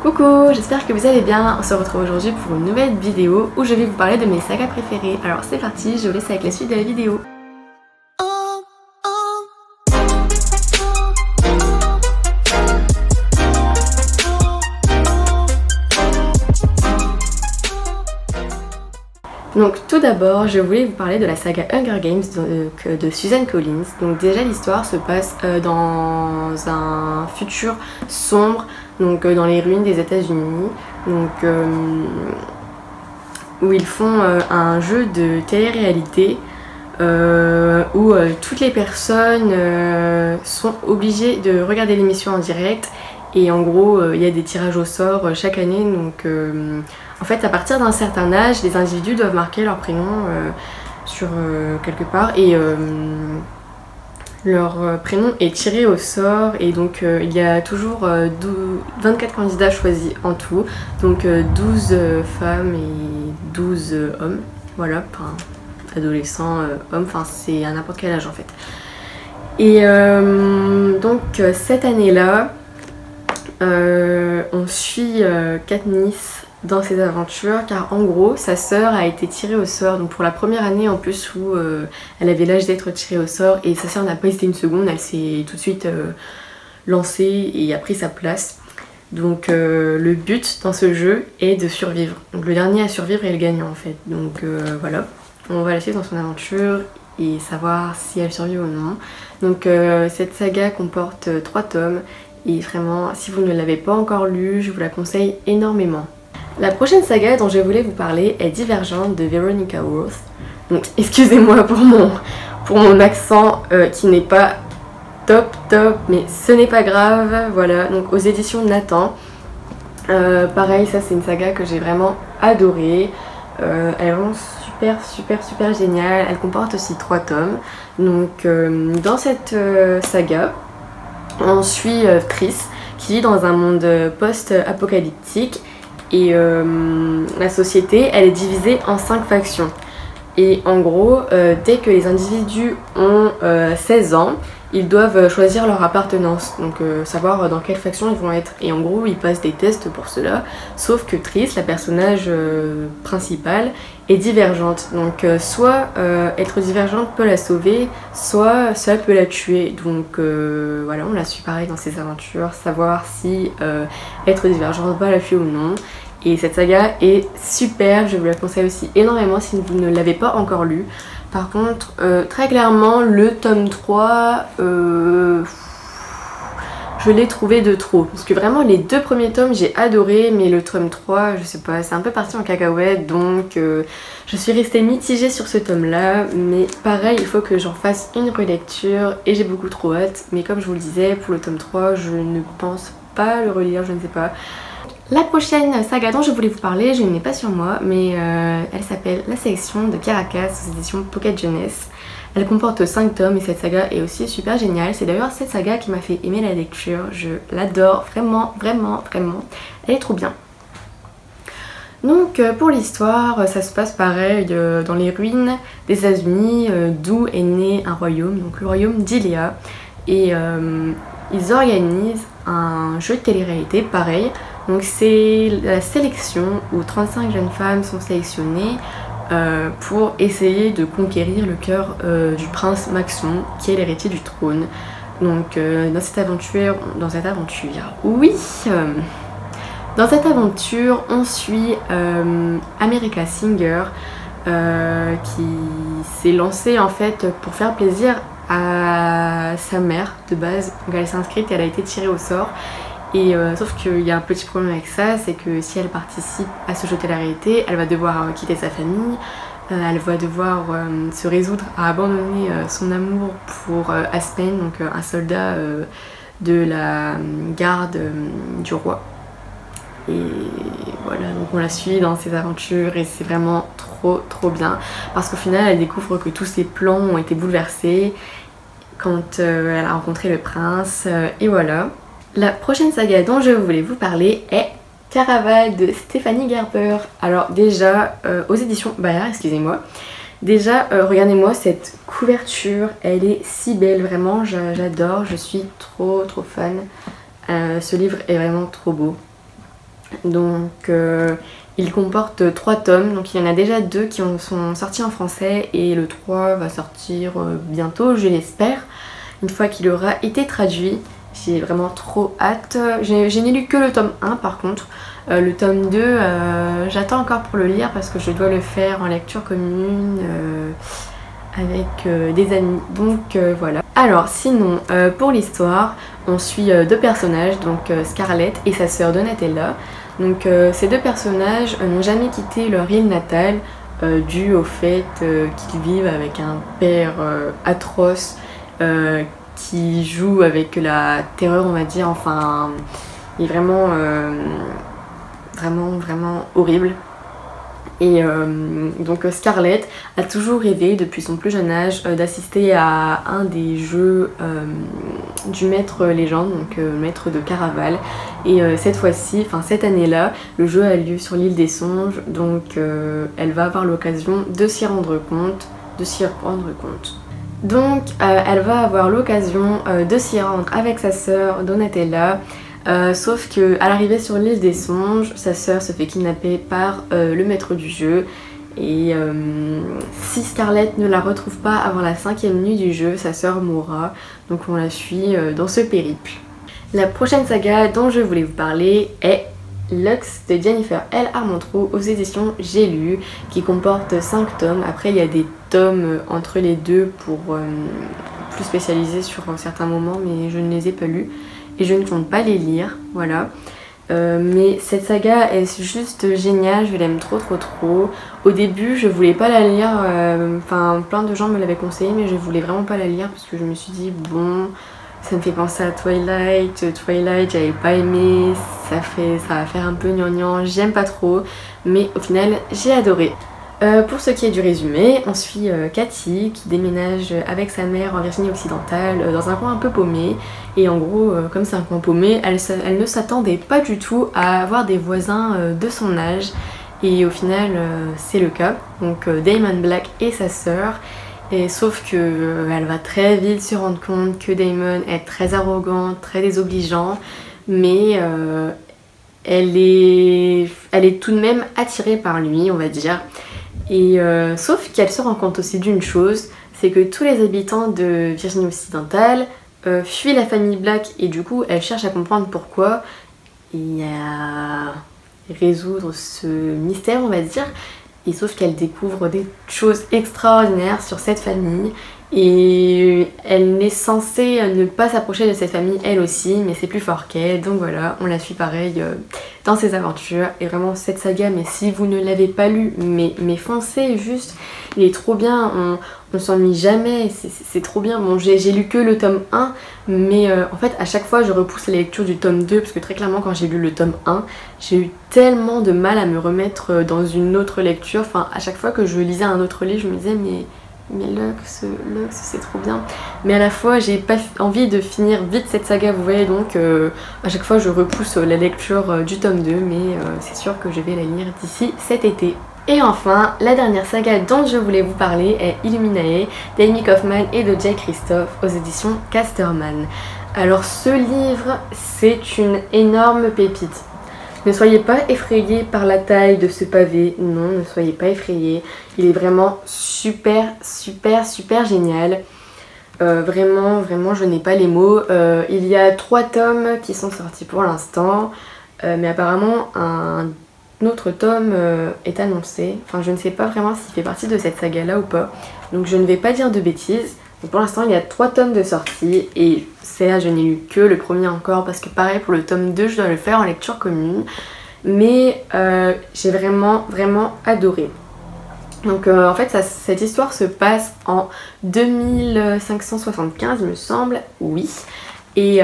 Coucou, j'espère que vous allez bien. On se retrouve aujourd'hui pour une nouvelle vidéo où je vais vous parler de mes sagas préférées. Alors c'est parti, je vous laisse avec la suite de la vidéo. Donc tout d'abord, je voulais vous parler de la saga Hunger Games de Suzanne Collins. Donc déjà l'histoire se passe dans un futur sombre, donc dans les ruines des États-Unis, donc où ils font un jeu de télé-réalité où toutes les personnes sont obligées de regarder l'émission en direct. Et en gros, il y a des tirages au sort chaque année. Donc, en fait, à partir d'un certain âge, les individus doivent marquer leur prénom sur quelque part. Et leur prénom est tiré au sort. Et donc, il y a toujours 24 candidats choisis en tout. Donc, 12 femmes et 12 hommes. Voilà, enfin, adolescents, hommes. Enfin, c'est à n'importe quel âge en fait. Et donc, cette année-là, on suit Katniss dans ses aventures car en gros sa sœur a été tirée au sort, donc pour la première année en plus où elle avait l'âge d'être tirée au sort, et sa sœur n'a pas hésité une seconde, elle s'est tout de suite lancée et a pris sa place. Donc le but dans ce jeu est de survivre, donc le dernier à survivre est le gagnant en fait. Donc voilà, on va la suivre dans son aventure et savoir si elle survit ou non. Donc cette saga comporte 3 tomes. Et vraiment, si vous ne l'avez pas encore lu, je vous la conseille énormément. La prochaine saga dont je voulais vous parler est Divergente de Veronica Roth. Donc excusez-moi pour mon accent qui n'est pas top, mais ce n'est pas grave. Voilà, donc aux éditions Nathan. Pareil, ça c'est une saga que j'ai vraiment adorée. Elle est vraiment super géniale. Elle comporte aussi 3 tomes. Donc dans cette saga, on suit Triss qui vit dans un monde post-apocalyptique et la société elle est divisée en 5 factions. Et en gros, dès que les individus ont 16 ans, ils doivent choisir leur appartenance, donc savoir dans quelle faction ils vont être. Et en gros, ils passent des tests pour cela, sauf que Triss, la personnage principale, est divergente. Donc soit être divergente peut la sauver, soit ça peut la tuer. Donc voilà, on la suit pareil dans ses aventures, savoir si être divergente va la tuer ou non. Et cette saga est super, je vous la conseille aussi énormément si vous ne l'avez pas encore lu. Par contre, très clairement, le tome 3, je l'ai trouvé de trop. Parce que vraiment, les 2 premiers tomes, j'ai adoré, mais le tome 3, je sais pas, c'est un peu parti en cacahuète. Donc, je suis restée mitigée sur ce tome-là. Mais pareil, il faut que j'en fasse une relecture et j'ai beaucoup trop hâte. Mais comme je vous le disais, pour le tome 3, je ne pense pas le relire, je ne sais pas. La prochaine saga dont je voulais vous parler, je ne l'ai pas sur moi, mais elle s'appelle La Sélection de Caracas aux éditions Pocket Jeunesse. Elle comporte 5 tomes et cette saga est aussi super géniale. C'est d'ailleurs cette saga qui m'a fait aimer la lecture. Je l'adore vraiment. Elle est trop bien. Donc pour l'histoire, ça se passe pareil dans les ruines des États-Unis, d'où est né un royaume, donc le royaume d'Iléa. Et ils organisent un jeu de télé-réalité pareil. Donc c'est la sélection où 35 jeunes femmes sont sélectionnées pour essayer de conquérir le cœur du prince Maxon qui est l'héritier du trône. Donc dans cette aventure, on suit America Singer qui s'est lancée en fait pour faire plaisir à sa mère de base. Donc elle s'est inscrite et elle a été tirée au sort. Et sauf qu'il y a un petit problème avec ça, c'est que si elle participe à ce jeu de télé-réalité, elle va devoir quitter sa famille, elle va devoir se résoudre à abandonner son amour pour Aspen, donc un soldat de la garde du roi. Et voilà, donc on la suit dans ses aventures et c'est vraiment trop bien. Parce qu'au final, elle découvre que tous ses plans ont été bouleversés quand elle a rencontré le prince, et voilà. La prochaine saga dont je voulais vous parler est Caraval de Stéphanie Gerber. Alors déjà, aux éditions Bayard, excusez-moi. Déjà, regardez-moi cette couverture, elle est si belle, vraiment, j'adore, je suis trop fan. Ce livre est vraiment trop beau. Donc il comporte 3 tomes, donc il y en a déjà 2 qui sont sortis en français et le 3 va sortir bientôt, je l'espère, une fois qu'il aura été traduit. J'ai vraiment trop hâte. Je n'ai lu que le tome 1 par contre. Le tome 2, j'attends encore pour le lire parce que je dois le faire en lecture commune avec des amis. Donc voilà. Alors sinon, pour l'histoire, on suit 2 personnages, donc Scarlett et sa sœur Donatella. Donc ces 2 personnages n'ont jamais quitté leur île natale dû au fait qu'ils vivent avec un père atroce qui joue avec la terreur, on va dire. Enfin, il est vraiment vraiment horrible. Et donc Scarlett a toujours rêvé depuis son plus jeune âge d'assister à un des jeux du maître légende, donc maître de Caraval. Et cette fois-ci, enfin cette année-là, le jeu a lieu sur l'île des songes, donc elle va avoir l'occasion de s'y rendre compte, Donc elle va avoir l'occasion de s'y rendre avec sa sœur Donatella. Sauf que à l'arrivée sur l'île des songes, sa sœur se fait kidnapper par le maître du jeu. Et si Scarlett ne la retrouve pas avant la 5e nuit du jeu, sa sœur mourra. Donc on la suit dans ce périple. La prochaine saga dont je voulais vous parler est Lux de Jennifer L. Armentrout aux éditions J'ai lu, qui comporte 5 tomes. Après il y a des tomes entre les deux pour plus spécialisés sur certains moments, mais je ne les ai pas lus. Et je ne compte pas les lire, voilà. Mais cette saga est juste géniale, je l'aime trop. Au début je voulais pas la lire, enfin plein de gens me l'avaient conseillé, mais je voulais vraiment pas la lire parce que je me suis dit bon, ça me fait penser à Twilight, j'avais pas aimé, ça va faire un peu gnangnan, j'aime pas trop, mais au final j'ai adoré. Pour ce qui est du résumé, on suit Cathy qui déménage avec sa mère en Virginie occidentale dans un coin un peu paumé. Et en gros, comme c'est un coin paumé, elle ne s'attendait pas du tout à avoir des voisins de son âge. Et au final, c'est le cas. Donc Damon Black et sa sœur. Et sauf que elle va très vite se rendre compte que Damon est très arrogant, très désobligeant. Mais elle est tout de même attirée par lui, on va dire. Et sauf qu'elle se rend compte aussi d'une chose, c'est que tous les habitants de Virginie occidentale fuient la famille Black et du coup elle cherche à comprendre pourquoi et à résoudre ce mystère, on va dire. Et sauf qu'elle découvre des choses extraordinaires sur cette famille et elle est censée ne pas s'approcher de cette famille elle aussi, mais c'est plus fort qu'elle, donc voilà, on la suit pareil dans ses aventures. Et vraiment cette saga, mais si vous ne l'avez pas lu, mais foncez juste, il est trop bien, on s'ennuie jamais, c'est trop bien. Bon, j'ai lu que le tome 1, mais en fait à chaque fois je repousse la lecture du tome 2 parce que très clairement quand j'ai lu le tome 1, j'ai eu tellement de mal à me remettre dans une autre lecture. Enfin à chaque fois que je lisais un autre livre je me disais mais Lux c'est trop bien, mais à la fois j'ai pas envie de finir vite cette saga, vous voyez, donc à chaque fois je repousse la lecture du tome 2, mais c'est sûr que je vais la lire d'ici cet été. Et enfin, la dernière saga dont je voulais vous parler est Illuminae d'Amy Kaufman et de Jay Kristoff aux éditions Casterman. Alors ce livre, c'est une énorme pépite. Ne soyez pas effrayés par la taille de ce pavé, non, ne soyez pas effrayés. Il est vraiment super génial. Vraiment, je n'ai pas les mots. Il y a 3 tomes qui sont sortis pour l'instant, mais apparemment un autre tome est annoncé. Enfin, je ne sais pas vraiment s'il fait partie de cette saga-là ou pas, donc je ne vais pas dire de bêtises. Donc pour l'instant, il y a 3 tomes de sortie et ça, je n'ai lu que le premier encore parce que pareil pour le tome 2, je dois le faire en lecture commune. Mais j'ai vraiment adoré. Donc en fait, cette histoire se passe en 2575, il me semble, oui. Et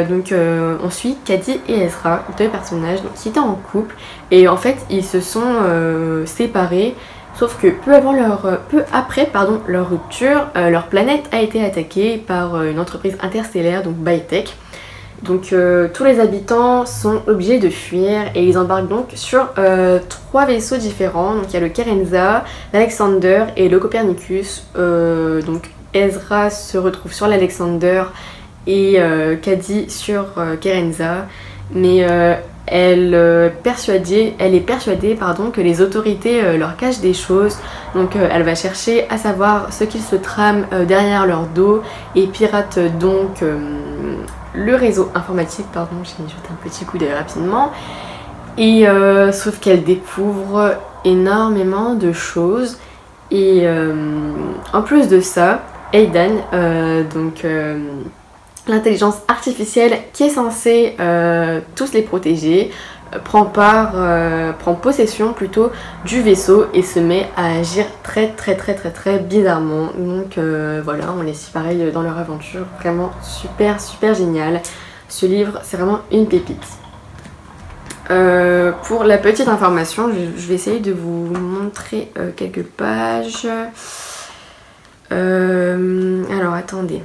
donc on suit Cathy et Ezra, 2 personnages qui étaient en couple. Et en fait, ils se sont séparés. Sauf que peu après leur rupture, leur planète a été attaquée par une entreprise interstellaire, donc Bytech. Donc tous les habitants sont obligés de fuir et ils embarquent donc sur 3 vaisseaux différents. Donc il y a le Kerenza, l'Alexander et le Copernicus. Donc Ezra se retrouve sur l'Alexander et Cady sur Kerenza. Mais elle est persuadée pardon, que les autorités leur cachent des choses. Donc elle va chercher à savoir ce qu'ils se trament derrière leur dos et pirate donc le réseau informatique. Pardon, j'ai jeté un petit coup d'œil rapidement. Et sauf qu'elle découvre énormément de choses. Et en plus de ça, Aidan, l'intelligence artificielle qui est censée tous les protéger, prend possession plutôt du vaisseau et se met à agir très bizarrement. Donc voilà, on les suit pareil dans leur aventure, vraiment super génial. Ce livre, c'est vraiment une pépite. Pour la petite information, je vais essayer de vous montrer quelques pages. Alors attendez.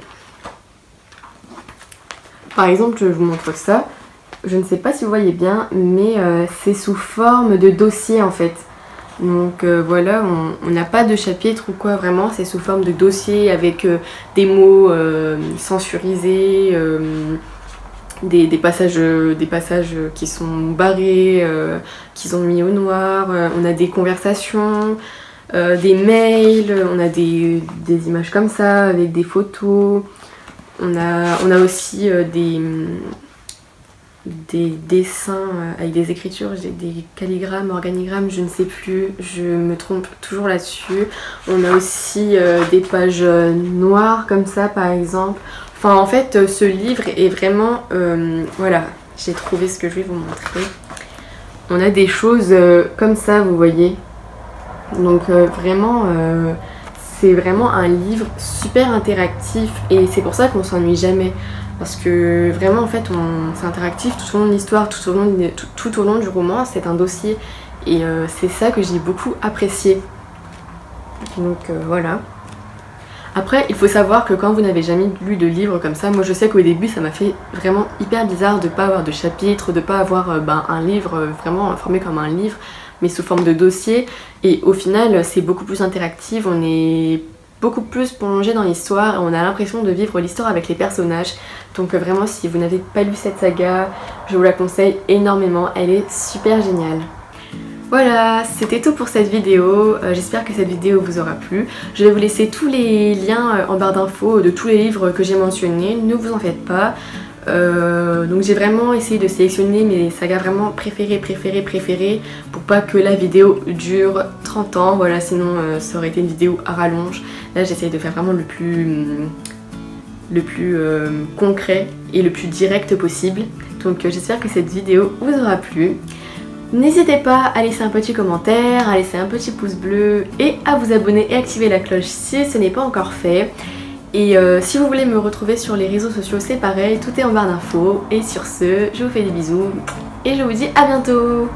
Par exemple, je vous montre ça. Je ne sais pas si vous voyez bien, mais c'est sous forme de dossier en fait. Donc voilà, on n'a pas de chapitre ou quoi, vraiment, c'est sous forme de dossier avec des mots censurisés. Des passages qui sont barrés, qu'ils ont mis au noir, on a des conversations, des mails, on a des images comme ça avec des photos, on a aussi des dessins avec des écritures, des calligrammes, organigrammes, je ne sais plus, je me trompe toujours là-dessus. On a aussi des pages noires comme ça par exemple. Enfin en fait ce livre est vraiment, voilà, j'ai trouvé ce que je vais vous montrer. On a des choses comme ça, vous voyez. Donc vraiment, c'est vraiment un livre super interactif et c'est pour ça qu'on s'ennuie jamais. Parce que vraiment en fait c'est interactif tout au long de l'histoire, tout au long du roman, c'est un dossier. Et c'est ça que j'ai beaucoup apprécié. Donc voilà. Après, il faut savoir que quand vous n'avez jamais lu de livre comme ça, moi je sais qu'au début ça m'a fait vraiment hyper bizarre de ne pas avoir de chapitre, de ne pas avoir un livre vraiment formé comme un livre, mais sous forme de dossier. Et au final, c'est beaucoup plus interactif, on est beaucoup plus plongé dans l'histoire et on a l'impression de vivre l'histoire avec les personnages. Donc vraiment, si vous n'avez pas lu cette saga, je vous la conseille énormément, elle est super géniale. Voilà, c'était tout pour cette vidéo, j'espère que cette vidéo vous aura plu. Je vais vous laisser tous les liens en barre d'infos de tous les livres que j'ai mentionnés, ne vous en faites pas. Donc j'ai vraiment essayé de sélectionner mes sagas vraiment préférées pour pas que la vidéo dure 30 ans, voilà, sinon ça aurait été une vidéo à rallonge. Là j'essaye de faire vraiment le plus concret et le plus direct possible. Donc j'espère que cette vidéo vous aura plu. N'hésitez pas à laisser un petit commentaire, à laisser un petit pouce bleu et à vous abonner et activer la cloche si ce n'est pas encore fait. Et si vous voulez me retrouver sur les réseaux sociaux, c'est pareil, tout est en barre d'infos. Et sur ce, je vous fais des bisous et je vous dis à bientôt.